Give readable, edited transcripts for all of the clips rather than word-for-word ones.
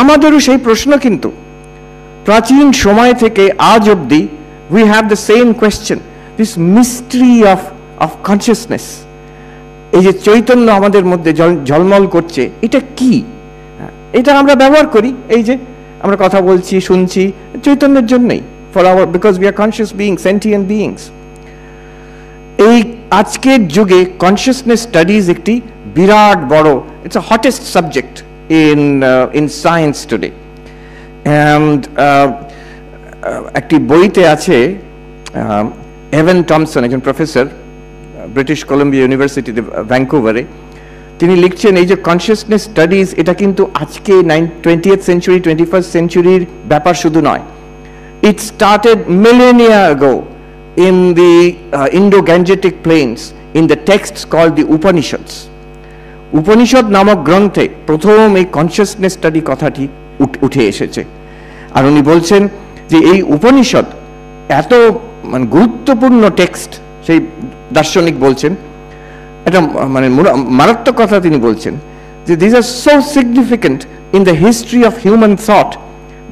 আমাদেরও সেই প্রশ্ন, কিন্তু প্রাচীন সময় থেকে আজ অবধি we have the same question, this mystery of consciousness. এই যে চৈতন্য আমাদের মধ্যে ঝলমল করছে, এটা কি? এটা আমরা ব্যবহার করি, এই যে আমরা কথা বলছি, শুনছি, চৈতন্যের জন্যই, because we are conscious beings, sentient beings. এই আজকের যুগে কনসিয়াসনেস স্টাডিজ একটি বিরাট বড়, it's a hottest subject in science today. And একটি বইতে আছে, এভান টমসন, একজন প্রফেসর, ব্রিটিশ কলম্বিয়া ইউনিভার্সিটিতে ভ্যাঙ্কুভারে, তিনি লিখছেন এই যে কনসিয়াসনেস স্টাডিজ, এটা কিন্তু আজকে 20th century 21st centuryর ব্যাপার শুধু নয়. It started millennia ago in the Indo-Gangetic plains, in the texts called the Upanishads. Upanishad নামক গ্রন্থে প্রথম এই কনসিয়াসনেস স্টাডি কথাটি উঠে এসেছে। আর উনি বলছেন যে এই উপনিষদ এত মানে গুরুত্বপূর্ণ টেক্সট, সেই দার্শনিক বলছেন, এটা মানে মারাত্মক কথা তিনি বলছেন যে these are so significant in the history of human thought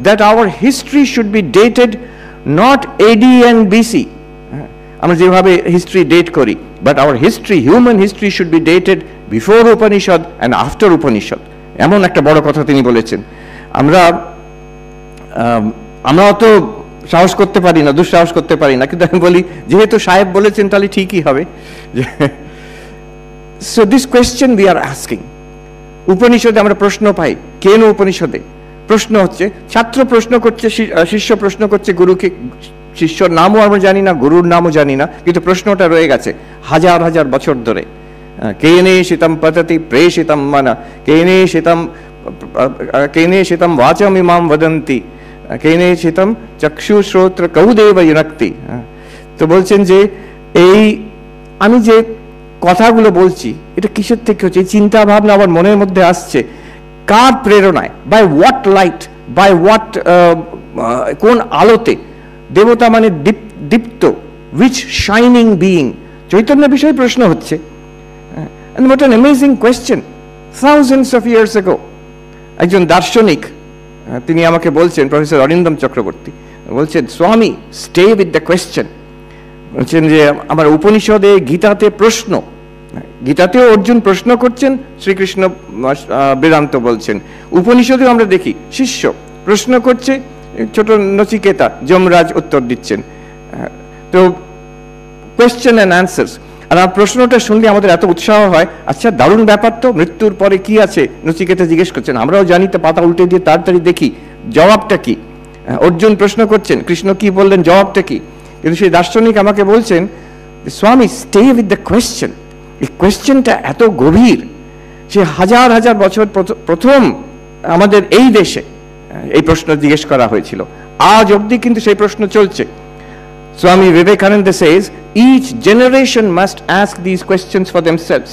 that our history should be dated not AD and BC, আমরা যেভাবে হিস্ট্রি ডেট করি, but our history, human history should be dated before Upanishad and after Upanishad. এমন একটা বড় কথা তিনি বলেছেন। আমরা অত সাহস করতে পারি না, দুঃসাহস করতে পারি না, কিন্তু আমি বলি যেহেতু সাহেব বলেছেন তাহলে ঠিকই হবে। So this question we are asking, উপনিষদে আমরা প্রশ্ন পাই, কেন উপনিষদে প্রশ্ন হচ্ছে, ছাত্র প্রশ্ন করছে, শিষ্য প্রশ্ন করছে গুরুকে, শিষ্যর নামও আমরা জানি না, গুরুর নামও জানি না, কিন্তু প্রশ্নটা রয়ে গেছে হাজার হাজার বছর ধরে। কেনে শীতম পততি প্রেষিতম মন, কেনে শীতম বাচম ইমাম বদন্তি, কেনে শীতম চক্ষু শ্রোত্র কৌদেব ইনক্তি। তো বলছেন যে এই আমি যে কথাগুলো বলছি এটা কিসের থেকে হচ্ছে, এই চিন্তা ভাবনা আমার মনের মধ্যে আসছে কার প্রেরণায়, by what light, by what, কোন আলোতে, দেবতা মানে দীপ্ত, উইচ শাইনিং বিইং, চৈতন্য বিষয়ে প্রশ্ন হচ্ছে। And what an amazing question, thousands of years ago একজন দার্শনিক তিনি আমাকে বলছেন, প্রফেসর অরিন্দম চক্রবর্তী বলছেন, স্বামী স্টে উইথ দ্য কোয়েশ্চেন, বলছেন যে আমার উপনিষদে গীতাতে প্রশ্ন, গীতাতেও অর্জুন প্রশ্ন করছেন, শ্রীকৃষ্ণ বেদান্ত বলছেন, উপনিষদেও আমরা দেখি শিষ্য প্রশ্ন করছে, ছোট নচিকেতা যমরাজ উত্তর দিচ্ছেন। তো কোয়েশ্চেন অ্যান্ড অ্যান্সার্স। আর আমার প্রশ্নটা শুনলে আমাদের এত উৎসাহ হয়, আচ্ছা দারুণ ব্যাপার তো, মৃত্যুর পরে কি আছে নচিকেতা জিজ্ঞেস করছেন, আমরাও জানি, তো পাতা উল্টে দিয়ে তাড়াতাড়ি দেখি জবাবটা কি। অর্জুন প্রশ্ন করছেন, কৃষ্ণ কি বললেন, জবাবটা কি। কিন্তু সেই দার্শনিক আমাকে বলছেন, স্বামী স্টে উইথ দ্য কোয়েশ্চেন। এই কোয়েশ্চেনটা এত গভীর, সে হাজার হাজার বছর প্রথম আমাদের এই দেশে এই প্রশ্ন জিজ্ঞেস করা হয়েছিল, আজ অবধি কিন্তু সেই প্রশ্ন চলছে। Swami Vivekananda says each generation must ask these questions for themselves.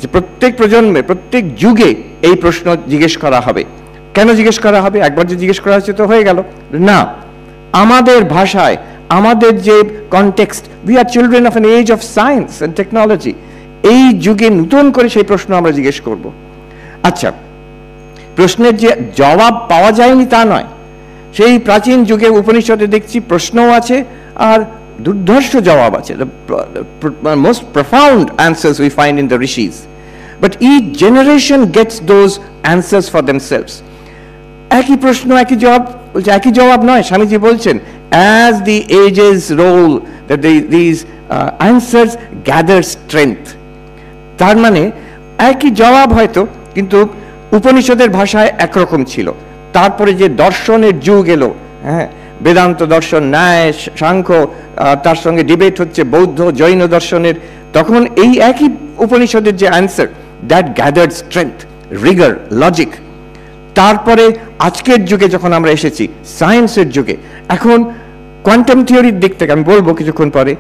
যে প্রত্যেক প্রজন্মে, প্রত্যেক যুগে এই প্রশ্ন জিজ্ঞেস করা হবে। কেন জিজ্ঞেস করা হবে? একবার যে জিজ্ঞেস করা হচ্ছে তো হয়ে গেল না, আমাদের ভাষায়, আমাদের যে context, we are children of an age of science and technology, এই যুগে নতুন করে সেই প্রশ্ন আমরা জিজ্ঞেস করব। আচ্ছা, প্রশ্নের যে জবাব পাওয়া যায়নি তা নয়, সেই প্রাচীন যুগে উপনিষদে দেখছি প্রশ্নও আছে আর দুর্ধর্ষ জবাব আছে, most profound answers we find in the rishis, but each generation gets those answers for themselves. একই প্রশ্ন একই জবাব, বলছে একই জবাব নয়, স্বামীজি বলছেন as the ages roll that these answers gather strength. তার মানে একই জবাব হয়তো, কিন্তু উপনিষদের ভাষায় একরকম ছিল, তারপরে যে দর্শনের যুগ এলো, হ্যাঁ, বেদান্ত দর্শন, ন্যায়, সাংখ্য, তার সঙ্গে ডিবেট হচ্ছে বৌদ্ধ জৈন দর্শনের, তখন এই একই উপনিষদের যে answer, that gathered strength, Regard, logic. তারপরে আজকের যুগে যখন আমরা এসেছি সায়েন্সের যুগে, এখন কোয়ান্টাম থিওরির দিক থেকে আমি বলবো কিছুক্ষণ পরে,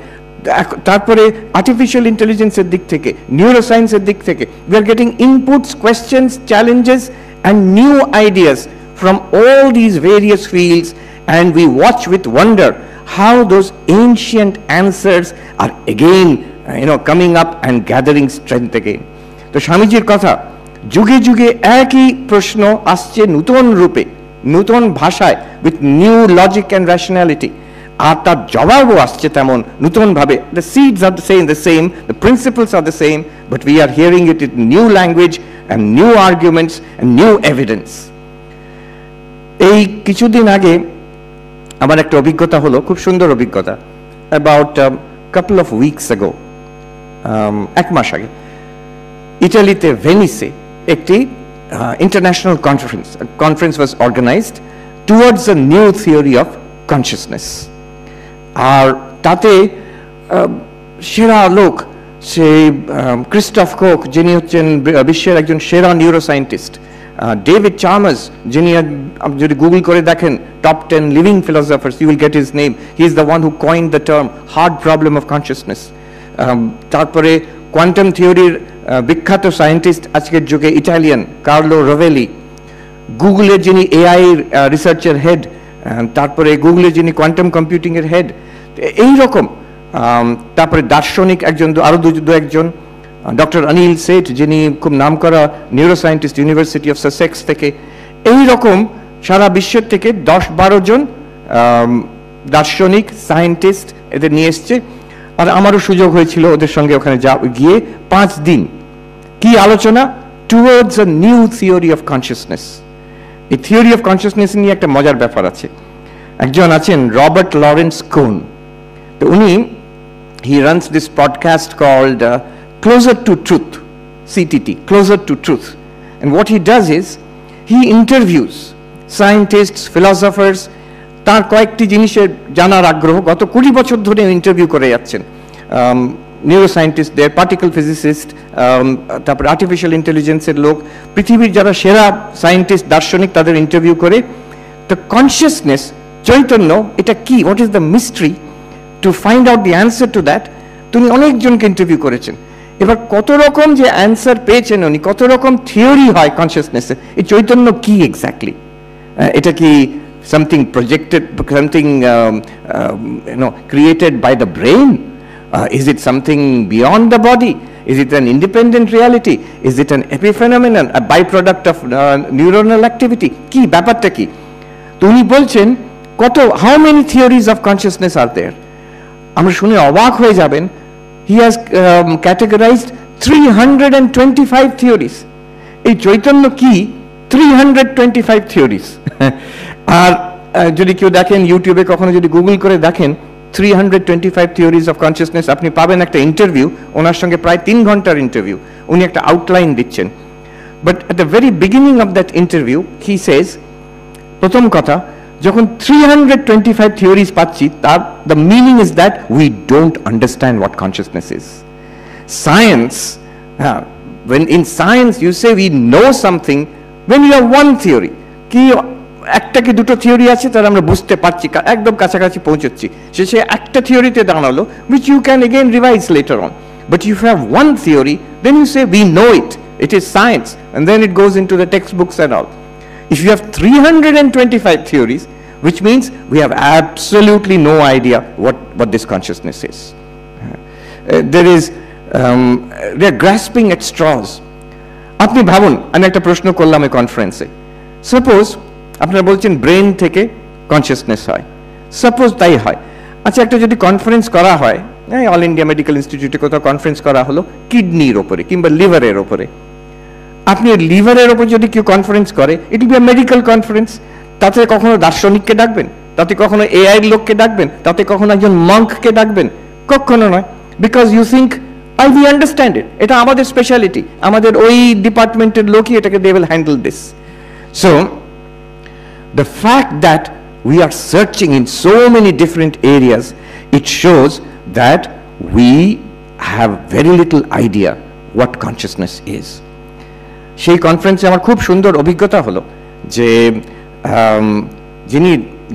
তারপরে আর্টিফিশিয়াল ইন্টেলিজেন্সের দিক থেকে, নিউরোসায়েন্সের দিক থেকে, we are getting inputs, questions, challenges and new ideas from all these various fields, and we watch with wonder how those ancient answers are again coming up and gathering strength again. তো স্বামীজির কথা যুগে যুগে একই প্রশ্ন আসছে নতুন রূপে, নতুন ভাষায়, with new logic and rationality, আর তার জবাবও আসছে তেমন নতুনভাবে। The seeds are the same, the principles are the same, but we are hearing it in new language and new arguments and new evidence. এই কিছুদিন আগে আমার একটা অভিজ্ঞতা হলো, খুব সুন্দর অভিজ্ঞতা। About couple of weeks ago, এক মাস আগে, ইটালিতে ভেনিসে একটি international conference was organised towards a new theory of consciousness. আর তাতে সেরা লোক, সেই ক্রিস্টফ কোক, যিনি হচ্ছেন বিশ্বের একজন সেরা নিউরোসায়েন্টিস্ট, ডেভিড চার্মার্স, যিনি যদি গুগল করে দেখেন top 10 living philosophers, you will get his name. He is the one who coined the term hard problem of consciousness. তারপরে কোয়ান্টাম থিওরির বিখ্যাত সায়েন্টিস্ট আজকের যুগে ইটালিয়ান কার্লো রোভেলি, গুগলের যিনি এআই রিসার্চের হেড, তারপরে গুগলের যিনি কোয়ান্টাম কম্পিউটিংয়ের হেড, এইরকম। তারপরে দার্শনিক একজন, আরও দু একজন, ডক্টর অনিল সেঠ, যিনি খুব নামকরা নিউরোসায়েন্টিস্ট, ইউনিভার্সিটি অফ সাসেক্স থেকে। এইরকম সারা বিশ্বের থেকে 10-12 জন দার্শনিক, সায়েন্টিস্ট এদের নিয়ে এসছে। আর আমারও সুযোগ হয়েছিল ওদের সঙ্গে ওখানে গিয়ে 5 দিন। কি আলোচনা? Towards a new theory of consciousness. এই থিওরি অফ কনসিয়াসনেস নিয়ে একটা মজার ব্যাপার আছে। একজন আছেন রবার্ট লরেন্স কোন, তো উনি he runs this podcast called Closer to Truth, CTT, Closer to Truth. And what he does is, he interviews scientists, philosophers, তার কয়েকটি জিনিসের জানার আগ্রহ, গত 20 বছর ধরে ইন্টারভিউ করে যাচ্ছেন নিউরোসায়েন্টিস্টদের, পার্টিকেল ফিজিসিস্ট, তারপরে আর্টিফিশিয়াল ইন্টেলিজেন্সের লোক, পৃথিবীর যারা সেরা সায়েন্টিস্ট, দার্শনিক, তাদের ইন্টারভিউ করে। তো কনসিয়াসনেস, চৈতন্য, এটা কি, what is the mystery, to find out the answer to that তিনি অনেকজনকে ইন্টারভিউ করেছেন। এবার কত রকম যে অ্যান্সার পেয়েছেন উনি, কত রকম থিওরি হয় কনসিয়াসনেসে। এই চৈতন্য কি এক্স্যাক্টলি? এটা কি something projected, something created by the brain? Is it something beyond the body? Is it an independent reality? Is it an epiphenomenon, a byproduct of neuronal activity? কি ব্যাপারটা কি? তো উনি বলছেন how many theories of consciousness are there? আমরা শুনে অবাক হয়ে যাবেন। He has categorized 325 theories. এই চৈতন্য কি? 325 theories. আর যদি কেউ দেখেন ইউটিউবে, কখনো যদি গুগল করে দেখেন 325 theories of consciousness, আপনি পাবেন একটা ইন্টারভিউ, ওনার সঙ্গে প্রায় 3 ঘন্টার ইন্টারভিউ। উনি একটা আউটলাইন দিচ্ছেন। But at the very beginning of that interview he says, প্রথম কথা, যখন 325 থিওরিজ পাচ্ছি, তার the meaning is that we don't understand what consciousness is. Science, when in science you say we know something when you have one theory, কি একটা কি দুটো theory আছে তার আমরা বুঝতে পারছি, একদম কাছাকাছি পৌঁছচ্ছি, সে একটা থিওরিতে দাঁড়ালো, which you can again revise later on. But if you have one theory, then you say we know it, it is science, and then it goes into the textbooks and all. If you have 325 theories, which means we have absolutely no idea what this consciousness is. They are grasping at straws. আপনি ভাবুন, আমি একটা প্রশ্ন করলাম এই কনফারেন্সে, suppose আপনারা বলছেন ব্রেন থেকে কনসিয়াসনেস হয়, সাপোজ তাই হয়। আচ্ছা, একটা যদি কনফারেন্স করা হয়, অল ইন্ডিয়া মেডিকেল ইনস্টিটিউটে কোথাও কনফারেন্স করা হলো কিডনির ওপরে কিংবা লিভারের ওপরে, আপনি লিভারের ওপর যদি কেউ কনফারেন্স করে, it will be a medical conference. তাতে কখনো দার্শনিককে ডাকবেন, তাতে কখনো এআই লোককে ডাকবেন, তাতে কখনো একজন মঙ্ককে ডাকবেন? কখনো নয়, because you think we understand it, এটা আমাদের স্পেশালিটি, আমাদের ওই ডিপার্টমেন্টের লোকই এটাকে they will handle this. So the fact that we are searching in so many different areas, it shows that we have very little idea what consciousness is. সেই কনফারেন্সে আমার খুব সুন্দর অভিজ্ঞতা হলো যে যিনি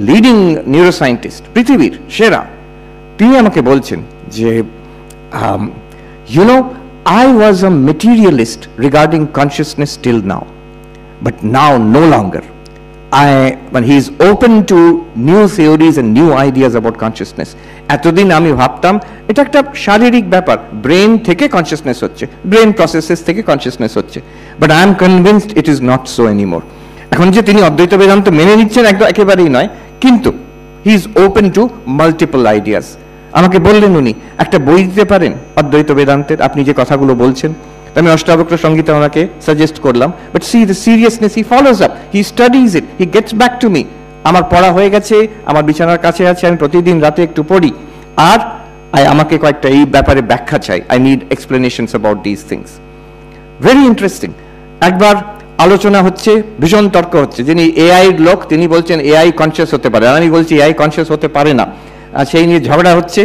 লিডিং নিউরোসায়েন্টিস্ট, পৃথিবীর সেরা, তিনি আমাকে বলছেন যে you know, I was a materialist regarding consciousness till now, but now no longer. When he is open to new theories and new ideas about consciousness, এতদিন আমি ভাবতাম এটা একটা শারীরিক ব্যাপার, ব্রেন থেকে কনসিয়াসনেস হচ্ছে, ব্রেন প্রসেসেস থেকে কনসিয়াসনেস হচ্ছে, but I am convinced it is not so anymore. এখন যে তিনি অদ্বৈত বেদান্ত মেনে নিচ্ছেন একদম একেবারেই নয়, কিন্তু he is open to multiple ideas. আমাকে বললেন উনি একটা বই দিতে পারেন অদ্বৈত বেদান্তের, আপনি যে কথাগুলো বলছেন। আমি অষ্টাবক্র সংগীতা ওনাকে সাজেস্ট করলাম, but C the seriousness, he follows up, he studies it, he gets back to me. আমার পড়া হয়ে গেছে, আমার বিছানার কাছে আছে, আমি প্রতিদিন রাতে একটু পড়ি, আর আমাকে কয়েকটা এই ব্যাপারে ব্যাখ্যা চাই, I need explanations about this things. Very interesting. একবার আলোচনা হচ্ছে, ভীষণ তর্ক হচ্ছে, যিনি এআই লোক তিনি বলছেন এআই কনসিয়াস হতে পারে, আর আমি বলছি এআই কনসিয়াস হতে পারে না। সেই নিয়ে ঝগড়া হচ্ছে।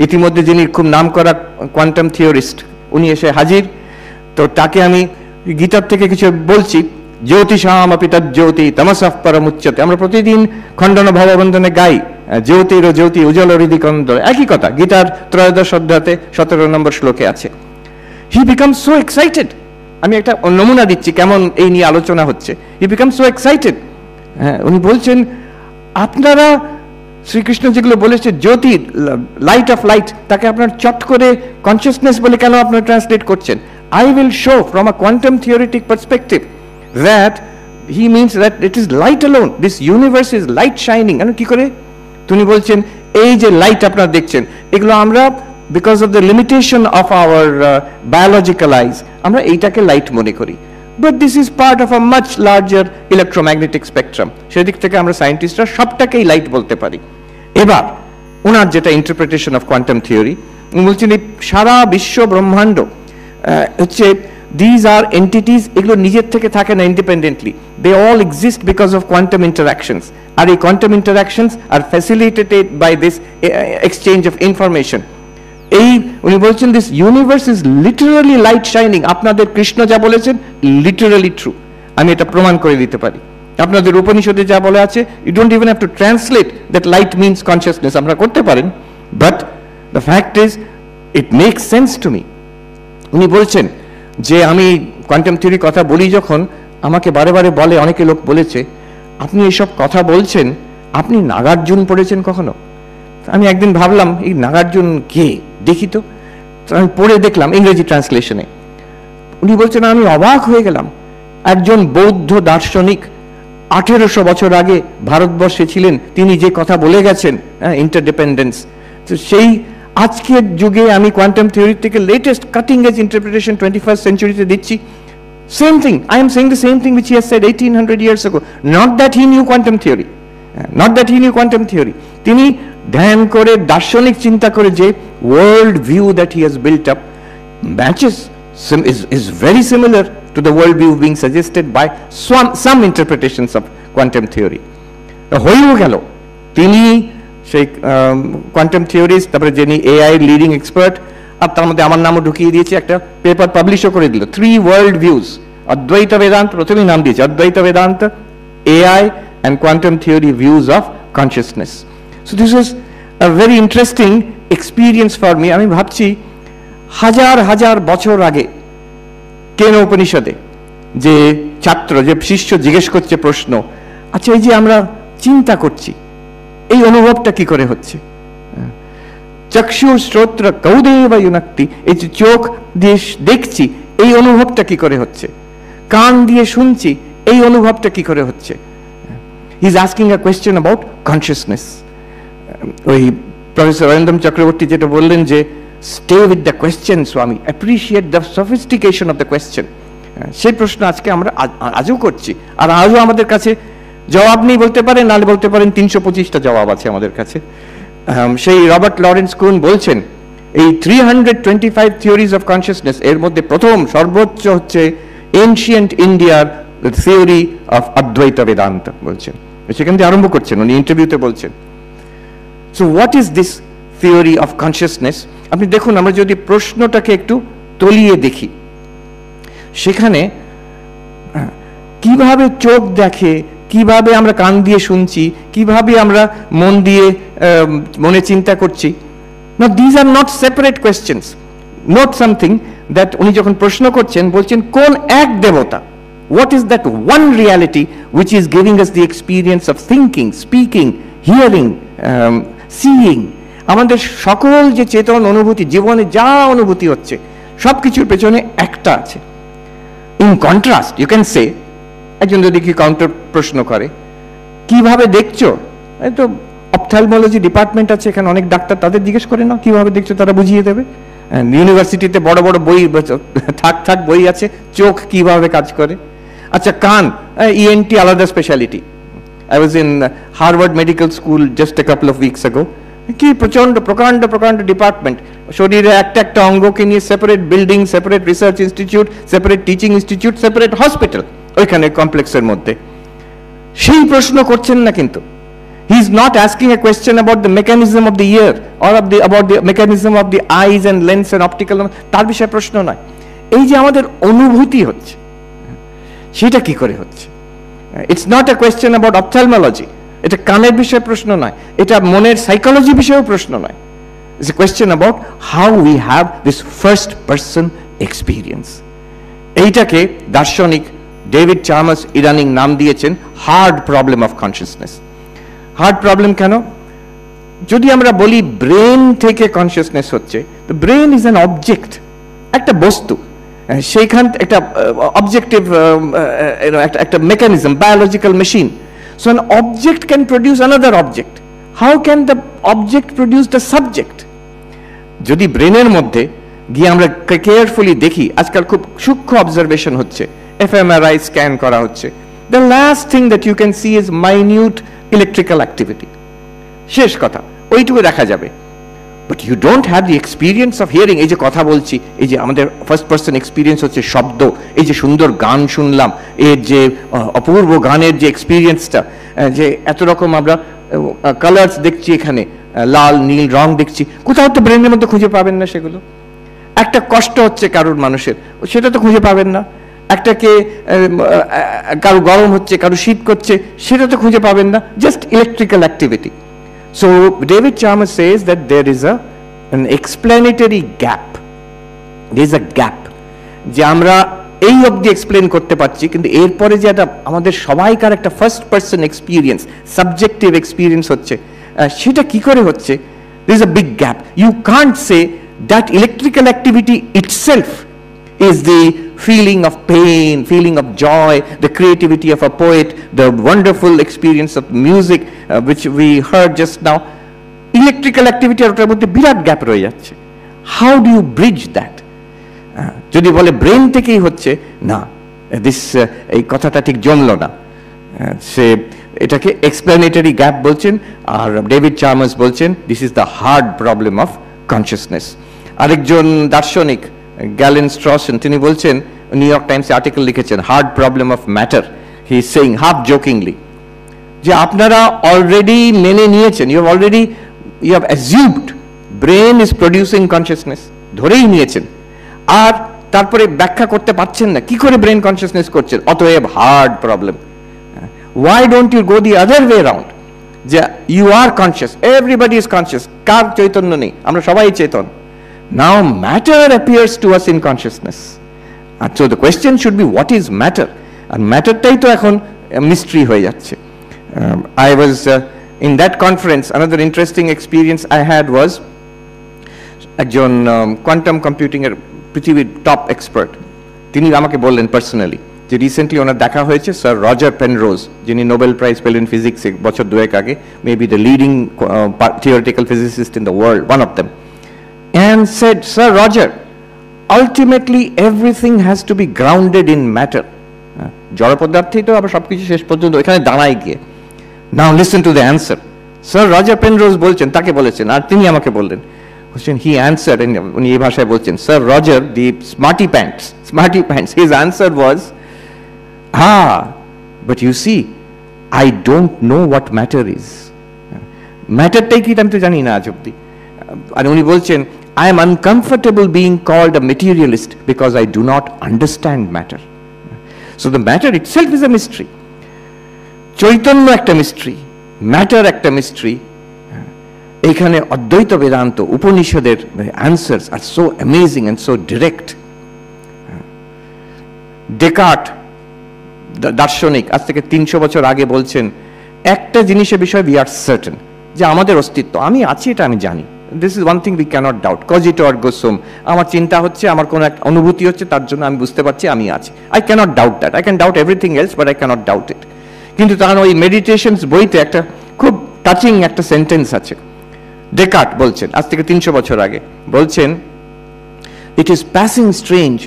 ইতিমধ্যে যিনি খুব নাম করা কোয়ান্টাম থিওরিস্ট উনি এসে হাজির। তো তাকে আমি গীতার থেকে কিছু বলছি, জ্যোতিষামপি তজ্জ্যোতি তমসঃ পরমুচ্যতে। আমরা প্রতিদিন খণ্ডন ভববন্ধনে গাই জ্যোতির জ্যোতি উজ্জ্বল হৃদিকন্দ, একই কথা গীতার 13 অধ্যায়তে 17 নম্বর শ্লোকে আছে। হি বিকাম সো এক্সাইটেড, আমি একটা নমুনা দিচ্ছি কেমন এই নিয়ে আলোচনা হচ্ছে। হি বিকাম সো এক্সাইটেড, উনি বলছেন আপনারা শ্রীকৃষ্ণ যেগুলো বলেছে জ্যোতি, লাইট অফ লাইট, তাকে আপনার চট করে কনসিয়াসনেস বলে কেন আপনারা ট্রান্সলেট করছেন? I will show from a quantum theoretic perspective that he means that it is light alone. This universe is light shining. And কি করে? তিনি বলছেন এই যে লাইট আপনারা দেখছেন এগুলো আমরা because of the limitation of our biological eyes আমরা এইটাকে লাইট মনে করি, but this is part of a much larger electromagnetic spectrum. সেদিক থেকে আমরা সায়েন্টিস্টরা সবটাকেই লাইট বলতে পারি। এবার ওনার যেটা ইন্টারপ্রিটেশন অফ কোয়ান্টাম থিওরি, উনি বলছেন এই সারা বিশ্ব ব্রহ্মাণ্ড হচ্ছে these are entities, এগুলো নিজের থেকে থাকে না independently, they all exist because of quantum interactions, আর এই quantum interactions are facilitated by this exchange of information. এই উনি বলছেন this universe is literally light shining. আপনাদের কৃষ্ণ যা বলেছেন literally true, আমি এটা প্রমাণ করে দিতে পারি। আপনাদের উপনিষদে যা বলা আছে, you don't even have to translate that light means consciousness, আপনারা করতে পারেন, but the fact is it makes sense to me. উনি বলছেন যে আমি কোয়ান্টাম থিওরি কথা বলি যখন, আমাকে বারে বারে বলে, অনেকে লোক বলেছে আপনি এইসব কথা বলছেন, আপনি নাগার্জুন পড়েছেন কখনো? আমি একদিন ভাবলাম এই নাগার্জুন কে, দেখি তো। আমি পড়ে দেখলাম ইংরেজি ট্রান্সলেশনে। উনি বলছেন আমি অবাক হয়ে গেলাম, একজন বৌদ্ধ দার্শনিক 1800 বছর আগে ভারতবর্ষে ছিলেন, তিনি যে কথা বলে গেছেন ইন্টারডিপেন্ডেন্স, তো সেই আজকের যুগে আমি কোয়ান্টাম থিওরি থেকে latest cutting edge interpretation 21st সেঞ্চুরিতে দিচ্ছি। Same thing, I am saying the same thing which he has said 1800 years ago. Not that he knew quantum theory, not that he knew quantum theory. তিনি ধ্যান করে দার্শনিক চিন্তা করে যে world view that he has built up matches is very similar to the world view being suggested by some interpretations of quantum theory. হয়েও গেল তিনি সেই কোয়ান্টাম থিওরিস্ট, তারপরে যিনি এআই লিডিং এক্সপার্ট, আর তার মধ্যে আমার নামও ঢুকিয়ে দিয়েছে, একটা পেপার পাবলিশও করে দিল, 3 ওয়ার্ল্ড ভিউজ, অদ্বৈত বেদান্ত প্রথমেই নাম দিয়েছে, অদ্বৈত Vedanta, AI and quantum theory views of consciousness. So this was a very interesting experience for me. আমি ভাবছি হাজার হাজার বছর আগে কেন উপনিষদে যে ছাত্র, যে শিষ্য জিজ্ঞেস করছে প্রশ্ন, আচ্ছা এই যে আমরা চিন্তা করছি এই অনুভবটা কি করে হচ্ছে? চক্ষু শ্রোত্র কৌদেব ইউনাক্তি, এই যে চোখ দিয়ে দেখছি এই অনুভবটা কি করে হচ্ছে? কান দিয়ে শুনছি এই অনুভবটা কি করে হচ্ছে? He is asking a question about consciousness. ওই প্রফেসর অরিন্দম চক্রবর্তী যেটা বললেন যে স্টে উইথ দ্য কোয়েশ্চেন স্বামী, appreciate the sophistication of the question, সেই প্রশ্ন আজকে আমরা আজও করছি, আর আজও আমাদের কাছে জবাব নেই বলতে পারেন, নাহলে বলতে পারেন 325টা জবাব আছে আমাদের কাছে। সেই রবার্ট লরেন্স কুন বলছেন এই 325 থিওরিজ অফ কনসিয়াসনেস এর মধ্যে প্রথম সর্বোচ্চ হচ্ছে এনশিয়েন্ট ইন্ডিয়ার থিওরি অফ অদ্বৈত বেদান্ত বলছেন, সেখান থেকে আরম্ভ করছেন উনি ইন্টারভিউতে বলছেন। So what is this theory of consciousness? আপনি দেখুন, আমরা যদি প্রশ্নটাকে একটু তলিয়ে দেখি, সেখানে কিভাবে চোখ দেখে, কিভাবে আমরা কান দিয়ে শুনছি, কিভাবে আমরা মন দিয়ে মনে চিন্তা করছি, না these are not separate questions. Note something that উনি যখন প্রশ্ন করছেন বলছেন কোন এক দেবতা, what is that one reality which is giving us the experience of thinking, speaking, hearing, seeing, আমাদের সকল যে চেতন অনুভূতি, জীবনে যা অনুভূতি হচ্ছে সব কিছুর পেছনে একটা আছে। In contrast you can say, একজন যদি কি কাউন্টার প্রশ্ন করে, কিভাবে দেখছো? এই তো অপথ্যালমোলজি ডিপার্টমেন্ট আছে এখানে, অনেক ডাক্তার, তাদের জিজ্ঞেস করে না কিভাবে দেখছো, তারা বুঝিয়ে দেবে। ইউনিভার্সিটিতে বড় বড় বই, থাক বই আছে, চোখ কিভাবে কাজ করে। আচ্ছা কান, ইএনটি আলাদা speciality. I was in Harvard Medical School just a couple of weeks ago. কি প্রচন্ড প্রকাণ্ড ডিপার্টমেন্ট, শরীরে একটা অঙ্গকে নিয়ে separate building, separate research institute, separate teaching institute, separate hospital ওইখানে কমপ্লেক্সের মধ্যে। সেই প্রশ্ন করছেন না কিন্তু। He is not asking a question about the mechanism of the ear or about the mechanism of the eyes and lens and optical, তার বিষয়ে প্রশ্ন নয়। এই যে আমাদের অনুভূতি হচ্ছে সেটা কি করে হচ্ছে। It's not a question about ophthalmology, এটা কানের বিষয়ে প্রশ্ন নয়, এটা মনের সাইকোলজি বিষয়েও প্রশ্ন নয়। It's a question about how we have this first person experience. এইটাকে দার্শনিক ডেভিড চার্মাস ইদানিং নাম দিয়েছেন hard problem of consciousness. Hard problem কেন? যদি আমরা বলি ব্রেন থেকে কনসিয়াসনেস হচ্ছে, তো ব্রেন ইজ অ্যান অবজেক্ট, একটা বস্তু, সেইখান একটা অবজেক্টিভ একটা mechanism, biological machine. So an object can produce another object. How can the object produce the subject? যদি ব্রেনের মধ্যে গিয়ে আমরা কেয়ারফুলি দেখি, আজকাল খুব সূক্ষ্ম অবজারভেশন হচ্ছে, এফএমআরআই স্ক্যান করা হচ্ছে, the last thing that you can see is minute electrical activity. শেষ কথা, ওইটুকু দেখা যাবে। But you don't have the experience of hearing. এই যে কথা বলছি, এই যে আমাদের ফার্স্ট পার্সন এক্সপিরিয়েন্স হচ্ছে শব্দ, এই যে সুন্দর গান শুনলাম, এর যে অপূর্ব গানের যে এক্সপিরিয়েন্সটা, যে এত রকম আমরা কালার্স দেখছি এখানে, লাল নীল রং দেখছি, কোথাও তো ব্রেনের মধ্যে খুঁজে পাবেন না সেগুলো। একটা কষ্ট হচ্ছে কারোর মানুষের, সেটা তো খুঁজে পাবেন না। একটাকে কারো গরম হচ্ছে, কারো শীত করছে, সেটা তো খুঁজে পাবেন না, just electrical activity. So David Chalmers says that there is an explanatory gap. There is a gap যে আমরা এই অবধি এক্সপ্লেন করতে পারছি, কিন্তু এরপরে যে একটা আমাদের সবাইকার একটা first person experience, subjective experience হচ্ছে, সেটা কি করে হচ্ছে? There is a big gap. You can't say that electrical activity itself is the feeling of pain, feeling of joy, the creativity of a poet, the wonderful experience of music which we heard just now. Electrical activity আর ওটার মধ্যে বিরাট gap রয়ে যাচ্ছে। How do you bridge that? যদি বলে brain থেকেই হচ্ছে, না, এই কথাটা ঠিক জমলো না। সে এটাকে এক্সপ্লেনেটরি গ্যাপ বলছেন, আর ডেভিড চার্মার্স বলছেন this is the hard problem of consciousness. আরেকজন দার্শনিক গ্যালেন স্ট্রসেন, তিনি বলছেন, নিউ ইয়র্ক টাইমসে আর্টিকেল লিখেছেন, hard problem of matter. He is saying half jokingly যে আপনারা অলরেডি মেনে নিয়েছেন, you have assumed brain is producing consciousness, ধরেই নিয়েছেন, আর তারপরে ব্যাখ্যা করতে পারছেন না কি করে ব্রেন কনসিয়াসনেস করছেন, অতএব hard problem. Why don't you go the other way around? যে you are conscious, everybody is conscious, কার চৈতন্য নেই, আমরা সবাই চেতন। Now matter appears to us in consciousness. And so the question should be what is matter? And matterটাই তো এখন mystery হয়ে যাচ্ছে। I was in that conference, another interesting experience I had was একজন quantum computing এর পৃথিবীর top expert, তিনি আমাকে বললেন পার্সোনালি যে রিসেন্টলি ওনার দেখা হয়েছে স্যার রজার পেনরোজ, যিনি নোবেল প্রাইজ পেলেন ফিজিক্সে বছর দুয়েক আগে, maybe the leading theoretical physicist in the world, one of them, and said, Sir Roger, ultimately everything has to be grounded in matter. জড় পদার্থই তো আবার সবকিছু শেষ পর্যন্ত এখানে দাঁড়ায় গিয়ে। Now listen to the answer. Sir Roger Penrose বলছেন, তাকে বলেছেন, আর তিনি আমাকে বললেন, he answered, and উনি এই ভাষায় বলছেন, Sir Roger, the smarty pants, his answer was, but you see, I don't know what matter is. ম্যাটারটাই কি আমি তো জানি না আজ অব্দি। আর উনি বলছেন, I am uncomfortable being called a materialist because I do not understand matter. So the matter itself is a mystery. Chaitanya একটা মিস্ট্রি, ম্যাটার একটা মিস্ট্রি। এইখানে অদ্বৈত বেদান্ত উপনিষদের answers are so amazing and so direct. Descartes দার্শনিক আজ থেকে 300 বছর আগে বলছেন, একটা জিনিসের বিষয়ে we are certain, যে আমাদের অস্তিত্ব, আমি আছি এটা আমি জানি, this is one thing we cannot doubt, কজিটো আর্গো সুম, আমার চিন্তা হচ্ছে, আমার কোনো এক অনুভূতি হচ্ছে, তার জন্য আমি বুঝতে পারছি আমি আছি। I can't doubt that, I can doubt everything else but I can't doubt it. কিন্তু তার ওই মেডিটেশনস বইতে একটা খুব টাচিং একটা সেন্টেন্স আছে। ডেকার্ট বলছেন, আজ থেকে 300 বছর আগে, বলছেন, it is passing strange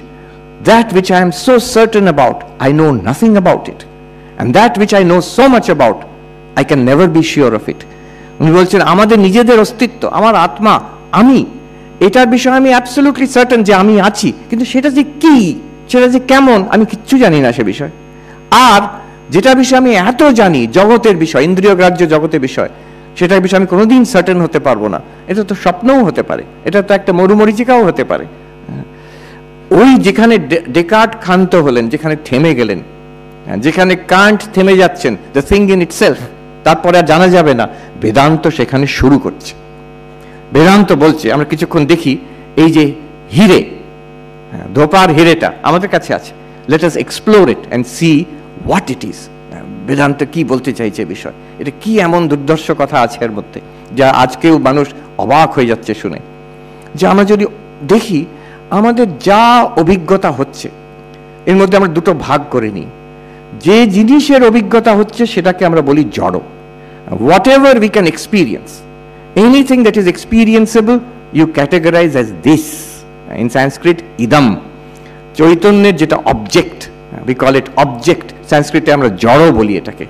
that which I am so certain about, I know nothing about it, and that which I know so much about, I can never be sure of it. উনি বলছেন আমাদের নিজেদের অস্তিত্ব, আমার আত্মা, আমি, এটার বিষয়ে আমি অ্যাবসলিউটলি সার্টেন যে আমি আছি, কিন্তু সেটা যে কি, সেটা যে কেমন, আমি কিচ্ছু জানি না সে বিষয়। আর যেটা বিষয়ে আমি এত জানি, জগতের বিষয়, ইন্দ্রিয় গ্রাহ্য জগতের বিষয়, সেটার বিষয়ে আমি কোনোদিন সার্টেন হতে পারবো না। এটা তো স্বপ্নও হতে পারে, এটা তো একটা মরুমরিচিকাও হতে পারে। ওই যেখানে ডেকার্ট ক্ষান্ত হলেন, যেখানে থেমে গেলেন, যেখানে কান্ট থেমে যাচ্ছেন, দ্য থিং ইন ইটসেলফ, তারপরে আর জানা যাবে না, বেদান্ত সেখানে শুরু করছে। বেদান্ত বলছে, আমরা কিছুক্ষণ দেখি, এই যে হিরে, ধোপার হিরেটা আমাদের কাছে আছে, let us explore it and see what it is. Vedanta কি বলতে চাইছে বিষয়, এটা কি এমন দুর্ধর্ষ কথা আছে এর মধ্যে, যা আজকেও মানুষ অবাক হয়ে যাচ্ছে শুনে। যে আমরা যদি দেখি আমাদের যা অভিজ্ঞতা হচ্ছে, এর মধ্যে আমরা দুটো ভাগ করে নিই। যে জিনিসের অভিজ্ঞতা হচ্ছে সেটাকে আমরা বলি জড়। Whatever we can experience, anything that is experienceable, you categorise as this. In Sanskrit ইদম, চৈতন্যের যেটা object, we call it object, সংস্কৃতে আমরা জড় বলি এটাকে।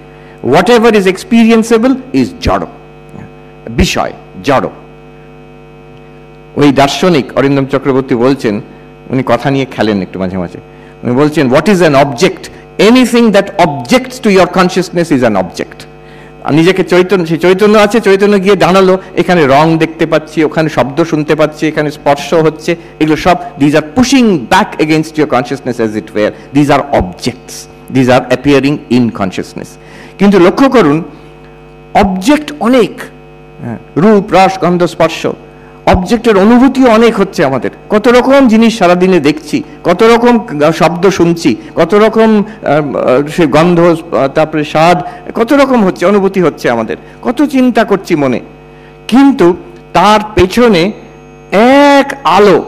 Whatever is experienceable is জড়, বিষয় জড়। ওই দার্শনিক অরিন্দম চক্রবর্তী বলছেন, উনি কথা নিয়ে খেলেন একটু মাঝে মাঝে, উনি বলছেন, what is an object? Anything that objects to your consciousness is an object. নিজেকে চৈতন্য, সে চৈতন্য আছে, চৈতন্য গিয়ে জানালো এখানে রং দেখতে পাচ্ছি, ওখানে শব্দ শুনতে পাচ্ছি, এখানে স্পর্শ হচ্ছে, এগুলো সব these are pushing back against your consciousness as it were, these are objects, these are appearing in consciousness. কিন্তু লক্ষ্য করুন, অবজেক্ট অনেক, রূপ, রস, গন্ধ, স্পর্শ, অবজেক্টের অনুভূতিও অনেক হচ্ছে আমাদের। কত রকম জিনিস সারাদিনে দেখছি, কত রকম শব্দ শুনছি, কত রকম সে গন্ধ, তারপরে স্বাদ, কত রকম হচ্ছে, অনুভূতি হচ্ছে আমাদের, কত চিন্তা করছি মনে। কিন্তু তার পেছনে এক আলো,